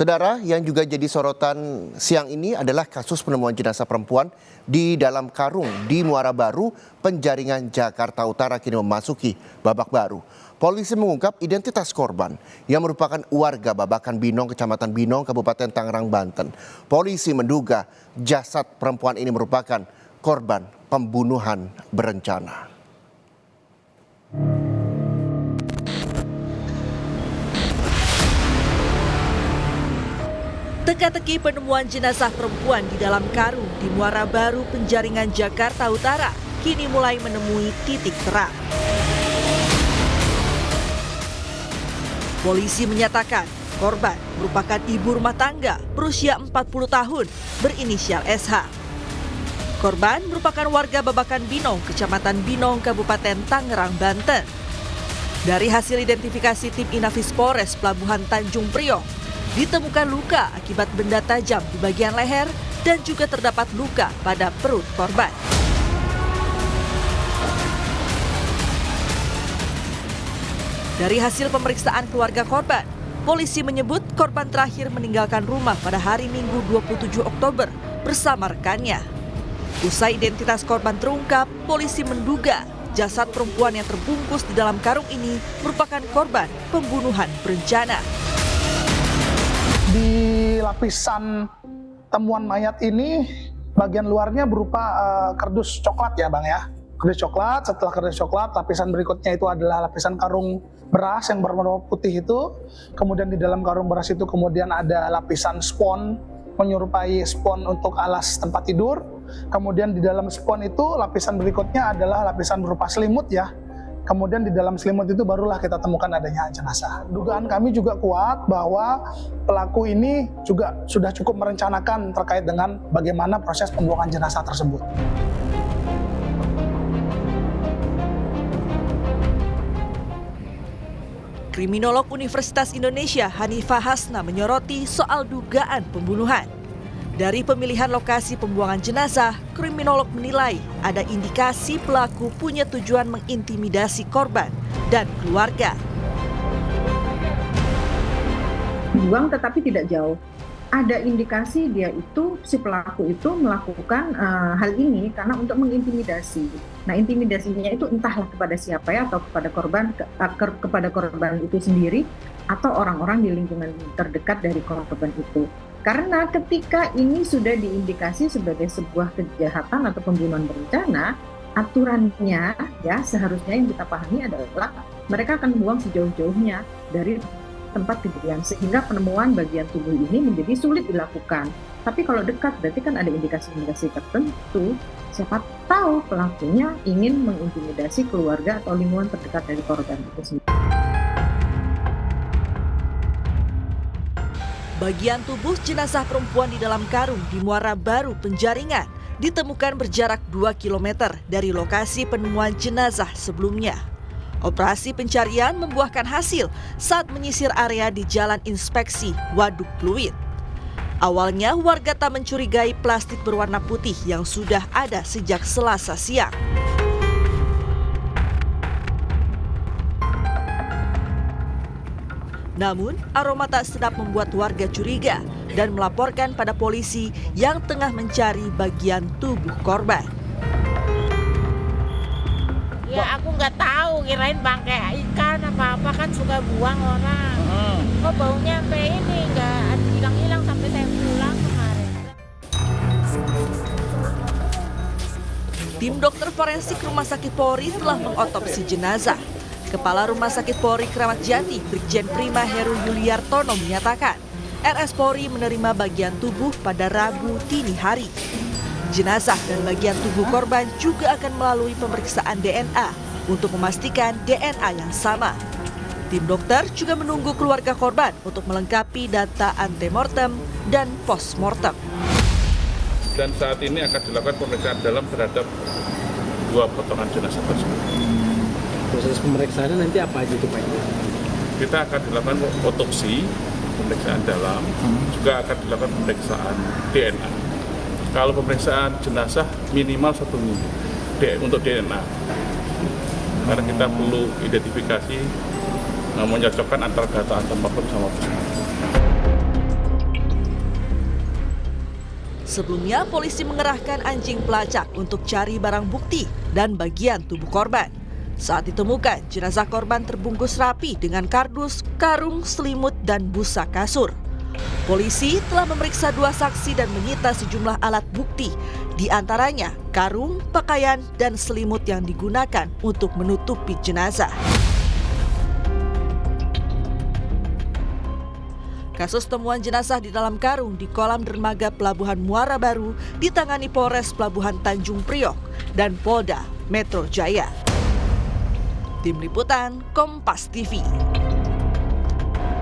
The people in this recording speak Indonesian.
Saudara, yang juga jadi sorotan siang ini adalah kasus penemuan jenazah perempuan di dalam karung di Muara Baru, Penjaringan, Jakarta Utara kini memasuki babak baru. Polisi mengungkap identitas korban yang merupakan warga Babakan Binong, Kecamatan Binong, Kabupaten Tangerang, Banten. Polisi menduga jasad perempuan ini merupakan korban pembunuhan berencana. Teka-teki penemuan jenazah perempuan di dalam karung di Muara Baru, Penjaringan, Jakarta Utara kini mulai menemui titik terang. Polisi menyatakan korban merupakan ibu rumah tangga berusia 40 tahun berinisial SH. Korban merupakan warga Babakan Binong, Kecamatan Binong, Kabupaten Tangerang, Banten. Dari hasil identifikasi tim Inafis Polres Pelabuhan Tanjung Priok, ditemukan luka akibat benda tajam di bagian leher dan juga terdapat luka pada perut korban. Dari hasil pemeriksaan keluarga korban, polisi menyebut korban terakhir meninggalkan rumah pada hari Minggu 27 Oktober bersama rekannya. Usai identitas korban terungkap, polisi menduga jasad perempuan yang terbungkus di dalam karung ini merupakan korban pembunuhan berencana. Di lapisan temuan mayat ini bagian luarnya berupa kardus coklat ya Bang ya. Kardus coklat, setelah kardus coklat lapisan berikutnya itu adalah lapisan karung beras yang berwarna putih itu. Kemudian di dalam karung beras itu kemudian ada lapisan spon menyerupai spon untuk alas tempat tidur. Kemudian di dalam spon itu lapisan berikutnya adalah lapisan berupa selimut ya. Kemudian di dalam selimut itu barulah kita temukan adanya jenazah. Dugaan kami juga kuat bahwa pelaku ini juga sudah cukup merencanakan terkait dengan bagaimana proses pembuangan jenazah tersebut. Kriminolog Universitas Indonesia Hanifah Hasna menyoroti soal dugaan pembunuhan. Dari pemilihan lokasi pembuangan jenazah, kriminolog menilai ada indikasi pelaku punya tujuan mengintimidasi korban dan keluarga. Dibuang tetapi tidak jauh. Ada indikasi dia itu, si pelaku itu melakukan hal ini karena untuk mengintimidasi. Nah, intimidasinya itu entahlah kepada siapa ya, atau kepada korban itu sendiri atau orang-orang di lingkungan terdekat dari korban itu. Karena ketika ini sudah diindikasi sebagai sebuah kejahatan atau pembunuhan berencana, aturannya ya seharusnya yang kita pahami adalah mereka akan buang sejauh-jauhnya dari tempat kejadian sehingga penemuan bagian tubuh ini menjadi sulit dilakukan. Tapi kalau dekat berarti kan ada indikasi-indikasi tertentu. Siapa tahu pelakunya ingin mengintimidasi keluarga atau lingkungan terdekat dari korban itu sendiri. Bagian tubuh jenazah perempuan di dalam karung di Muara Baru, Penjaringan ditemukan berjarak 2 km dari lokasi penemuan jenazah sebelumnya. Operasi pencarian membuahkan hasil saat menyisir area di Jalan Inspeksi Waduk Pluit. Awalnya warga tak mencurigai plastik berwarna putih yang sudah ada sejak Selasa siang. Namun, aroma tak sedap membuat warga curiga dan melaporkan pada polisi yang tengah mencari bagian tubuh korban. Ya aku nggak tahu, kirain bangkai ikan apa-apa kan suka buang orang. Kok baunya sampai ini nggak hilang-hilang sampai saya pulang kemarin. Tim dokter forensik Rumah Sakit Polri telah mengotopsi jenazah. Kepala Rumah Sakit Polri Kramat Jati, Brigjen Prima Heru Yuliartono menyatakan, RS Polri menerima bagian tubuh pada Rabu dini hari. Jenazah dan bagian tubuh korban juga akan melalui pemeriksaan DNA untuk memastikan DNA yang sama. Tim dokter juga menunggu keluarga korban untuk melengkapi data antemortem dan postmortem. Dan saat ini akan dilakukan pemeriksaan dalam terhadap 2 potongan jenazah tersebut. Proses pemeriksaannya nanti apa aja itu Pak? Kita akan dilakukan otopsi, pemeriksaan dalam, juga akan dilakukan pemeriksaan DNA. Kalau pemeriksaan jenazah minimal 1 minggu untuk DNA. Karena kita perlu identifikasi, menyocokkan antara data antemortem sama postmortem. Sebelumnya, polisi mengerahkan anjing pelacak untuk cari barang bukti dan bagian tubuh korban. Saat ditemukan, jenazah korban terbungkus rapi dengan kardus, karung, selimut, dan busa kasur. Polisi telah memeriksa 2 saksi dan menyita sejumlah alat bukti, di antaranya karung, pakaian, dan selimut yang digunakan untuk menutupi jenazah. Kasus temuan jenazah di dalam karung di kolam dermaga Pelabuhan Muara Baru ditangani Polres Pelabuhan Tanjung Priok dan Polda Metro Jaya. Tim Liputan Kompas TV.